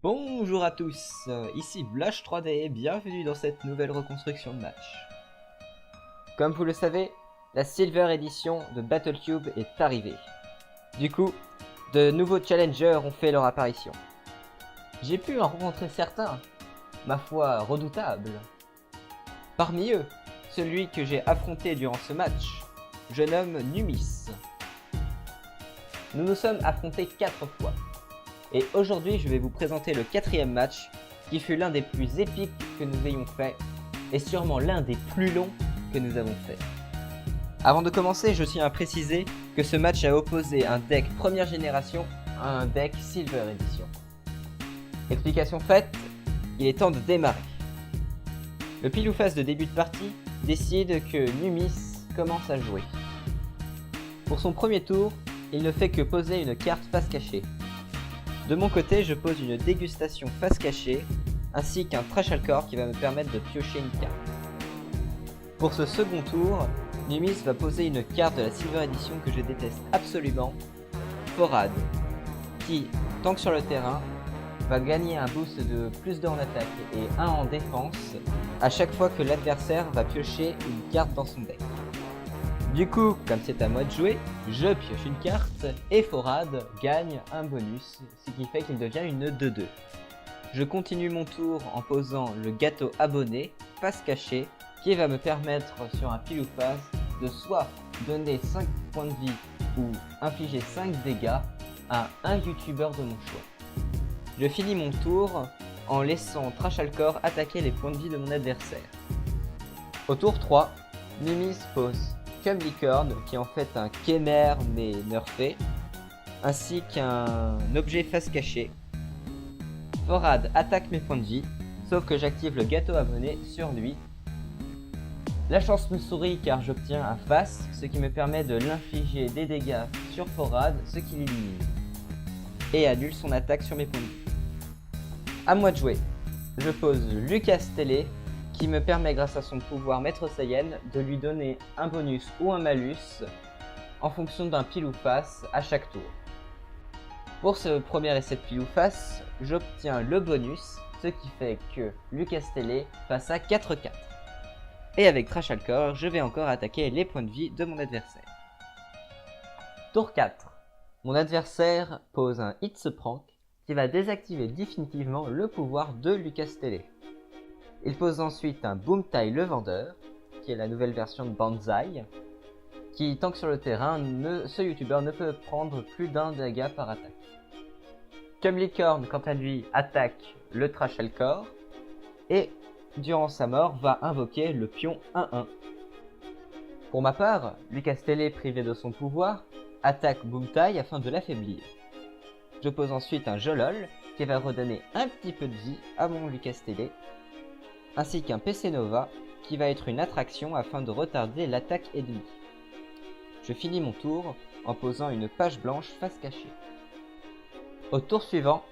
Bonjour à tous, ici Blash 3D et bienvenue dans cette nouvelle reconstruction de match. Comme vous le savez, la Silver Edition de Battlecube est arrivée. Du coup, de nouveaux challengers ont fait leur apparition. J'ai pu en rencontrer certains, ma foi redoutables. Parmi eux, celui que j'ai affronté durant ce match, je nomme Numis. Nous nous sommes affrontés 4 fois. Et aujourd'hui, je vais vous présenter le 4e match, qui fut l'un des plus épiques que nous ayons fait, et sûrement l'un des plus longs que nous avons fait. Avant de commencer, je tiens à préciser que ce match a opposé un deck première génération à un deck Silver Edition. Explication faite, il est temps de démarrer. Le pile ou face de début de partie décide que Numis commence à jouer. Pour son premier tour, il ne fait que poser une carte face cachée. De mon côté, je pose une dégustation face cachée, ainsi qu'un trash alcor qui va me permettre de piocher une carte. Pour ce second tour, Numis va poser une carte de la Silver Edition que je déteste absolument, Forad, qui, tant que sur le terrain, va gagner un boost de plus 2 en attaque et 1 en défense à chaque fois que l'adversaire va piocher une carte dans son deck. Du coup, comme c'est à moi de jouer, je pioche une carte et Forad gagne un bonus, ce qui fait qu'il devient une 2-2. Je continue mon tour en posant le gâteau abonné, face cachée, qui va me permettre sur un pile ou face de soit donner 5 points de vie ou infliger 5 dégâts à un youtubeur de mon choix. Je finis mon tour en laissant Trash Alcor attaquer les points de vie de mon adversaire. Au tour 3, Numis pose Cumlicorn, qui est en fait un Kemer mais nerfé, ainsi qu'un objet face cachée. Forad attaque mes points de vie, sauf que j'active le gâteau abonné sur lui. La chance me sourit car j'obtiens un face, ce qui me permet de l'infliger des dégâts sur Forad, ce qui l'élimine, et annule son attaque sur mes points de vie. À moi de jouer. Je pose Lucas Télé, qui me permet grâce à son pouvoir Maître Saiyan de lui donner un bonus ou un malus en fonction d'un pile ou face à chaque tour. Pour ce premier essai de pile ou face, j'obtiens le bonus, ce qui fait que Lucas Télé passe à 4-4. Et avec Trash Alcor, je vais encore attaquer les points de vie de mon adversaire. Tour 4. Mon adversaire pose un It's a Prank qui va désactiver définitivement le pouvoir de Lucas Télé. Il pose ensuite un Boomtai le vendeur, qui est la nouvelle version de Banzai, qui tant que sur le terrain, ce youtubeur ne peut prendre plus d'un dégât par attaque. Cumlicorn, quant à lui, attaque le Trash Alcor, et durant sa mort va invoquer le pion 1-1. Pour ma part, Lucas Télé, privé de son pouvoir, attaque Boomtai afin de l'affaiblir. Je pose ensuite un Jolol, qui va redonner un petit peu de vie à mon Lucas Télé, ainsi qu'un PC Nova qui va être une attraction afin de retarder l'attaque ennemie. Je finis mon tour en posant une page blanche face cachée. Au tour suivant,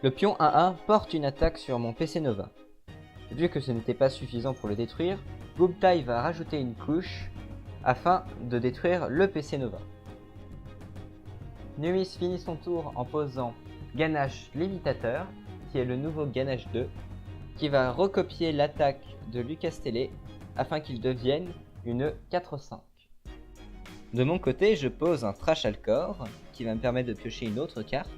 le pion 1-1 porte une attaque sur mon PC Nova. Vu que ce n'était pas suffisant pour le détruire, Boomtai va rajouter une couche afin de détruire le PC Nova. Numis finit son tour en posant Ganache l'imitateur, qui est le nouveau Ganache 2, qui va recopier l'attaque de Lucas Télé afin qu'il devienne une 4-5. De mon côté, je pose un Trash Alcor qui va me permettre de piocher une autre carte.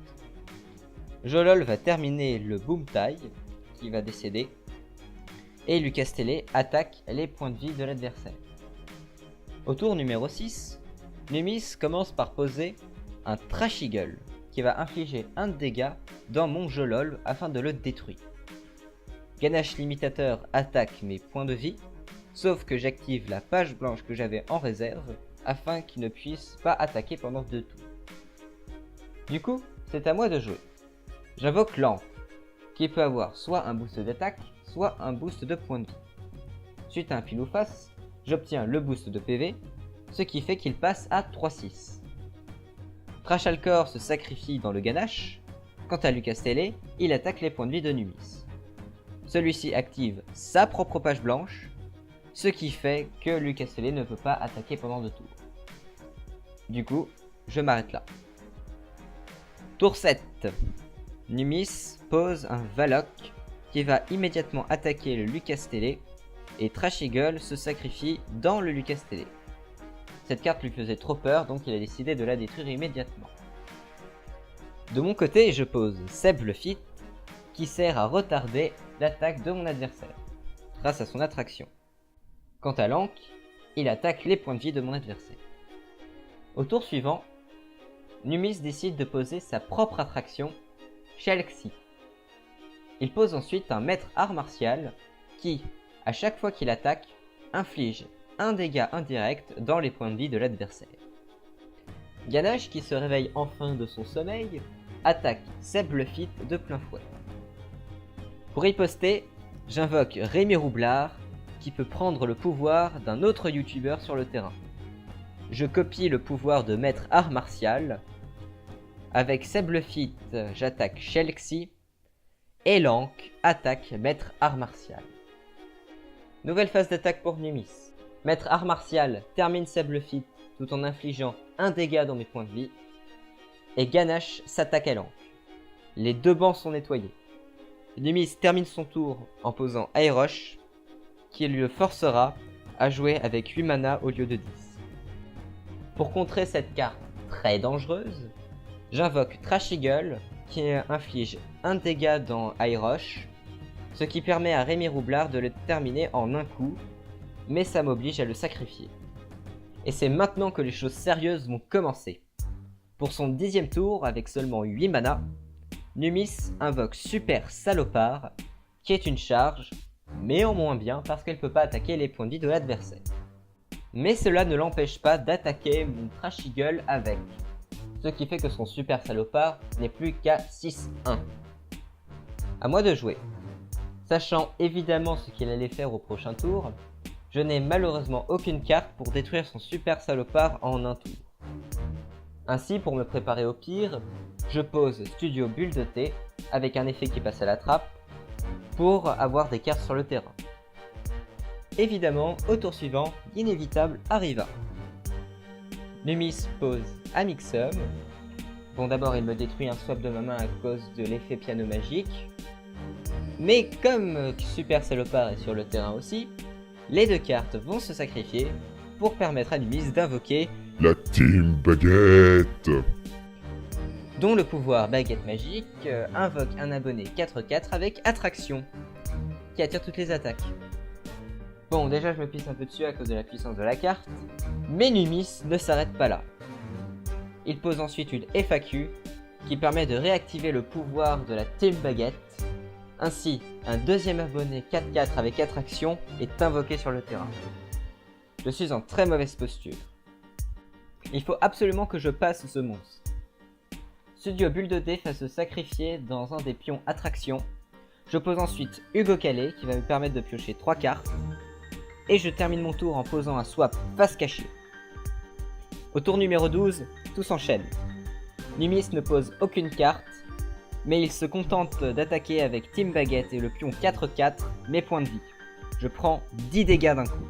Jolol va terminer le Boomtai qui va décéder. Et Lucas Télé attaque les points de vie de l'adversaire. Au tour numéro 6, Numis commence par poser un Trash Eagle qui va infliger un dégât dans mon Jolol afin de le détruire. Ganache l'imitateur attaque mes points de vie, sauf que j'active la page blanche que j'avais en réserve afin qu'il ne puisse pas attaquer pendant 2 tours. Du coup, c'est à moi de jouer. J'invoque Lampe, qui peut avoir soit un boost d'attaque, soit un boost de points de vie. Suite à un pile ou face, j'obtiens le boost de PV, ce qui fait qu'il passe à 3-6. Trash Alcor se sacrifie dans le Ganache. Quant à Lucas Télé, il attaque les points de vie de Numis. Celui-ci active sa propre page blanche, ce qui fait que Lucas Télé ne peut pas attaquer pendant 2 tours. Du coup, je m'arrête là. Tour 7. Numis pose un Valok qui va immédiatement attaquer le Lucas Télé et Trash Eagle se sacrifie dans le Lucas Télé. Cette carte lui faisait trop peur, donc il a décidé de la détruire immédiatement. De mon côté, je pose Seb le Fit qui sert à retarder l'attaque de mon adversaire grâce à son attraction. Quant à Lank, il attaque les points de vie de mon adversaire. Au tour suivant, Numis décide de poser sa propre attraction, Shelxie. Il pose ensuite un maître art martial qui, à chaque fois qu'il attaque, inflige un dégât indirect dans les points de vie de l'adversaire. Ganache, qui se réveille enfin de son sommeil, attaque Seb le Fit de plein fouet. Pour riposter, j'invoque Rémi Roublard, qui peut prendre le pouvoir d'un autre youtubeur sur le terrain. Je copie le pouvoir de maître art martial. Avec Seb le Fit, j'attaque Shelxie. Et Lank attaque maître art martial. Nouvelle phase d'attaque pour Numis. Maître art martial termine Seb le Fit tout en infligeant un dégât dans mes points de vie. Et Ganache s'attaque à Lank. Les deux bancs sont nettoyés. Numis termine son tour en posant Aerosh, qui lui forcera à jouer avec 8 mana au lieu de 10. Pour contrer cette carte très dangereuse, j'invoque Trash Eagle qui inflige un dégât dans Aerosh, ce qui permet à Rémi Roublard de le terminer en un coup, mais ça m'oblige à le sacrifier. Et c'est maintenant que les choses sérieuses vont commencer. Pour son 10e tour, avec seulement 8 mana, Numis invoque Super Salopard, qui est une charge, mais en moins bien parce qu'elle peut pas attaquer les points de vie de l'adversaire. Mais cela ne l'empêche pas d'attaquer mon Trash Eagle avec, ce qui fait que son Super Salopard n'est plus qu'à 6-1. À moi de jouer. Sachant évidemment ce qu'il allait faire au prochain tour, je n'ai malheureusement aucune carte pour détruire son Super Salopard en un tour. Ainsi, pour me préparer au pire, je pose Studio Bulle de Thé avec un effet qui passe à la trappe pour avoir des cartes sur le terrain. Évidemment, au tour suivant, l'inévitable arriva. Numis pose Amixum. Bon, d'abord il me détruit un swap de ma main à cause de l'effet piano magique. Mais comme Super Salopard est sur le terrain aussi, les deux cartes vont se sacrifier pour permettre à Numis d'invoquer la Team Baguette, dont le pouvoir Baguette Magique invoque un abonné 4/4 avec Attraction, qui attire toutes les attaques. Bon, déjà je me pisse un peu dessus à cause de la puissance de la carte, mais Numis ne s'arrête pas là. Il pose ensuite une FAQ qui permet de réactiver le pouvoir de la Team Baguette. Ainsi, un deuxième abonné 4/4 avec Attraction est invoqué sur le terrain. Je suis en très mauvaise posture. Il faut absolument que je passe ce monstre. Studio Bulle de Dé va se sacrifier dans un des pions Attraction. Je pose ensuite Hugo Calais qui va me permettre de piocher 3 cartes. Et je termine mon tour en posant un swap face cachée. Au tour numéro 12, tout s'enchaîne. Numis ne pose aucune carte, mais il se contente d'attaquer avec Team Baguette et le pion 4/4 mes points de vie. Je prends 10 dégâts d'un coup.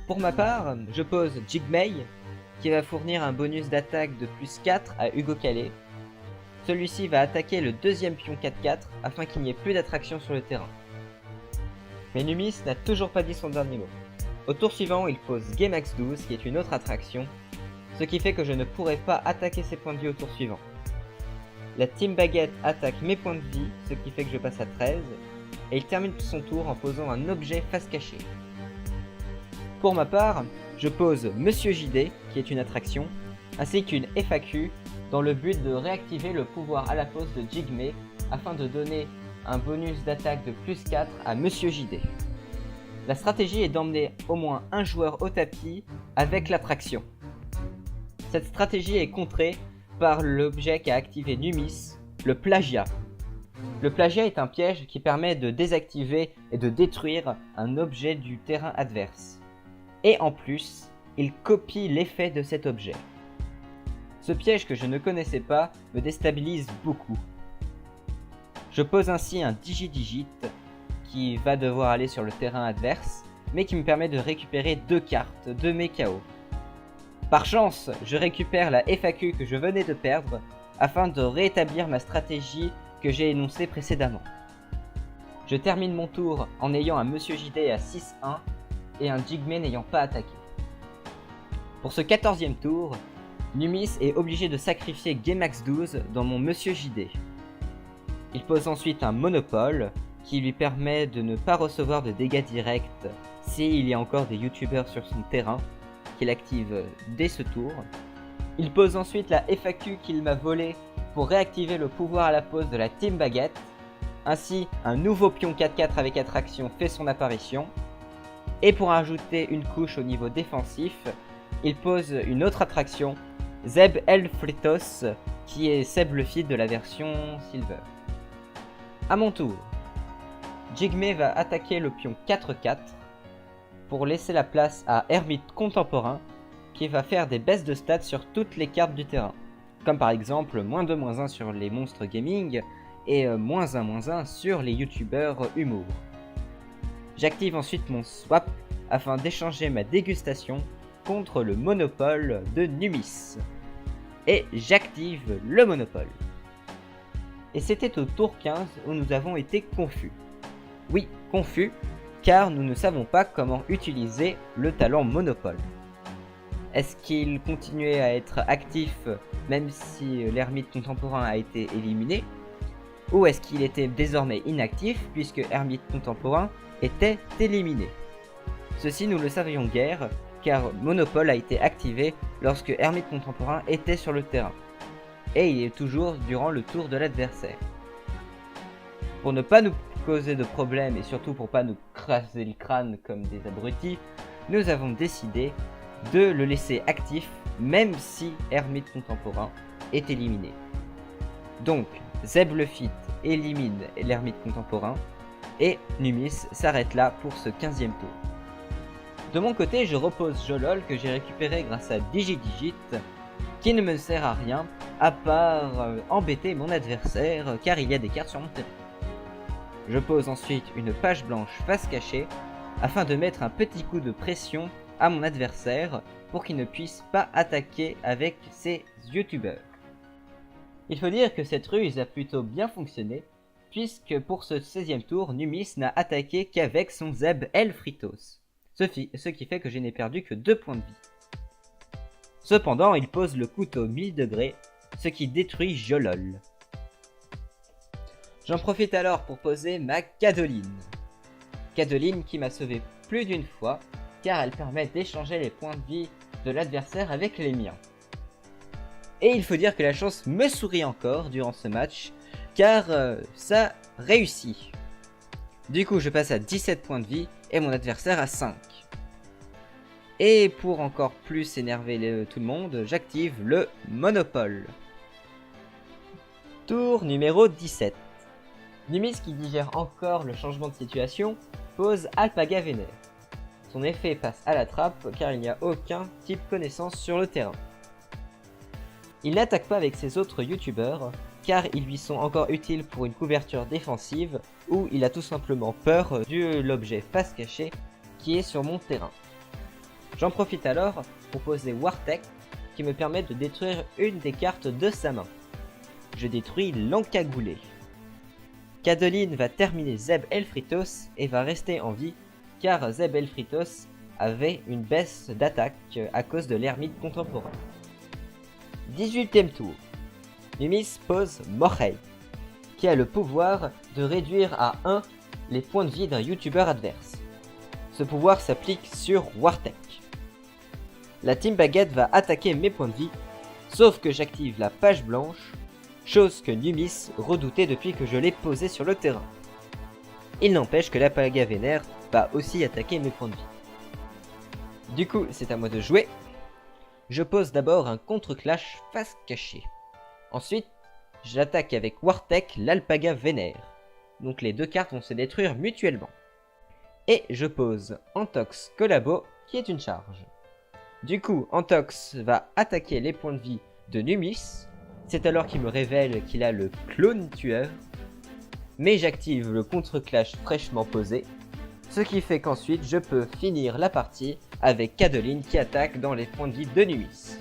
Pour ma part, je pose Jigmei, qui va fournir un bonus d'attaque de +4 à Hugo Calais. Celui-ci va attaquer le deuxième pion 4/4 afin qu'il n'y ait plus d'attraction sur le terrain. Mais Numis n'a toujours pas dit son dernier mot. Au tour suivant, il pose Gamax 12, qui est une autre attraction, ce qui fait que je ne pourrai pas attaquer ses points de vie au tour suivant. La Team Baguette attaque mes points de vie, ce qui fait que je passe à 13, et il termine son tour en posant un objet face cachée. Pour ma part, je pose Monsieur JD, qui est une attraction, ainsi qu'une FAQ, dans le but de réactiver le pouvoir à la pause de Jigmei, afin de donner un bonus d'attaque de +4 à Monsieur JD. La stratégie est d'emmener au moins un joueur au tapis avec l'attraction. Cette stratégie est contrée par l'objet qu'a activé Numis, le plagiat. Le plagiat est un piège qui permet de désactiver et de détruire un objet du terrain adverse. Et en plus, il copie l'effet de cet objet. Ce piège que je ne connaissais pas me déstabilise beaucoup. Je pose ainsi un Digi-Digit qui va devoir aller sur le terrain adverse, mais qui me permet de récupérer 2 cartes de mes KO. Par chance, je récupère la FAQ que je venais de perdre, afin de rétablir ma stratégie que j'ai énoncée précédemment. Je termine mon tour en ayant un Monsieur JD à 6-1 et un Jigme n'ayant pas attaqué. Pour ce 14e tour, Numis est obligé de sacrifier Gamax 12 dans mon Monsieur JD. Il pose ensuite un monopole qui lui permet de ne pas recevoir de dégâts directs s'il y a encore des youtubeurs sur son terrain, qu'il active dès ce tour. Il pose ensuite la FAQ qu'il m'a volée pour réactiver le pouvoir à la pause de la Team Baguette. Ainsi, un nouveau pion 4-4 avec attraction fait son apparition. Et pour ajouter une couche au niveau défensif, il pose une autre attraction, Zeb Elfritos, qui est Seb le feed de la version Silver. A mon tour, Jigme va attaquer le pion 4-4 pour laisser la place à Hermite Contemporain qui va faire des baisses de stats sur toutes les cartes du terrain, comme par exemple -2/-1 sur les monstres gaming et -1/-1 sur les youtubeurs humour. J'active ensuite mon swap afin d'échanger ma dégustation contre le monopole de Numis. Et j'active le monopole. Et c'était au tour 15 où nous avons été confus. Oui, confus, car nous ne savons pas comment utiliser le talent monopole. Est-ce qu'il continuait à être actif même si l'ermite contemporain a été éliminé? Ou est-ce qu'il était désormais inactif puisque ermite contemporain était éliminé? Ceci nous le savions guère, car monopole a été activé lorsque ermite contemporain était sur le terrain. Et il est toujours durant le tour de l'adversaire. Pour ne pas nous causer de problèmes et surtout pour pas nous craser le crâne comme des abrutis, nous avons décidé de le laisser actif même si ermite contemporain est éliminé. Donc Zeb le Fit élimine l'ermite contemporain et Numis s'arrête là pour ce 15e tour. De mon côté, je repose Jolol que j'ai récupéré grâce à DigiDigit, qui ne me sert à rien à part embêter mon adversaire car il y a des cartes sur mon terrain. Je pose ensuite une page blanche face cachée afin de mettre un petit coup de pression à mon adversaire pour qu'il ne puisse pas attaquer avec ses youtubeurs. Il faut dire que cette ruse a plutôt bien fonctionné puisque pour ce 16e tour, Numis n'a attaqué qu'avec son Zeb Elfritos, ce qui fait que je n'ai perdu que 2 points de vie. Cependant, il pose le couteau 1000 degrés, ce qui détruit Jolol. J'en profite alors pour poser ma Cadoline. Cadoline qui m'a sauvé plus d'une fois, car elle permet d'échanger les points de vie de l'adversaire avec les miens. Et il faut dire que la chance me sourit encore durant ce match, car ça réussit. Du coup, je passe à 17 points de vie et mon adversaire à 5. Et pour encore plus énerver tout le monde, j'active le monopole. Tour numéro 17. Numis, qui digère encore le changement de situation, pose Alpaga Vénère. Son effet passe à la trappe car il n'y a aucun type connaissance sur le terrain. Il n'attaque pas avec ses autres youtubeurs car ils lui sont encore utiles pour une couverture défensive ou il a tout simplement peur de l'objet face cachée qui est sur mon terrain. J'en profite alors pour poser Wartech qui me permet de détruire une des cartes de sa main. Je détruis l'encagoulé. Cadoline va terminer Zeb Elfritos et va rester en vie car Zeb Elfritos avait une baisse d'attaque à cause de l'ermite contemporain. 18e tour. Numis pose Morhei, qui a le pouvoir de réduire à 1 les points de vie d'un youtubeur adverse. Ce pouvoir s'applique sur Wartech. La Team Baguette va attaquer mes points de vie, sauf que j'active la page blanche, chose que Numis redoutait depuis que je l'ai posé sur le terrain. Il n'empêche que l'Alpaga Vénère va aussi attaquer mes points de vie. Du coup, c'est à moi de jouer. Je pose d'abord un contre-clash face cachée. Ensuite, j'attaque avec Wartech l'Alpaga Vénère. Donc les deux cartes vont se détruire mutuellement. Et je pose Antox Collabo qui est une charge. Du coup, Antox va attaquer les points de vie de Numis. C'est alors qu'il me révèle qu'il a le clone tueur. Mais j'active le contre-clash fraîchement posé. Ce qui fait qu'ensuite je peux finir la partie avec Cadoline qui attaque dans les points de vie de Numis.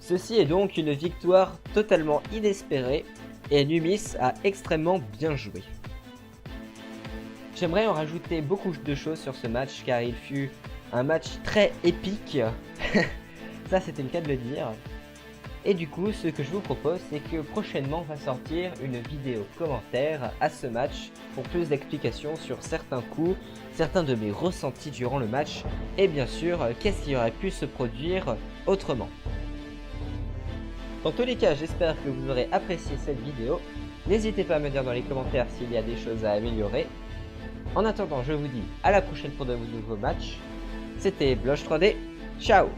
Ceci est donc une victoire totalement inespérée et Numis a extrêmement bien joué. J'aimerais en rajouter beaucoup de choses sur ce match car il fut un match très épique, ça c'était le cas de le dire. Et du coup, ce que je vous propose, c'est que prochainement va sortir une vidéo commentaire à ce match pour plus d'explications sur certains coups, certains de mes ressentis durant le match, et bien sûr, qu'est-ce qui aurait pu se produire autrement. Dans tous les cas, j'espère que vous aurez apprécié cette vidéo. N'hésitez pas à me dire dans les commentaires s'il y a des choses à améliorer. En attendant, je vous dis à la prochaine pour de nouveaux matchs. C'était Bloche 3D, ciao!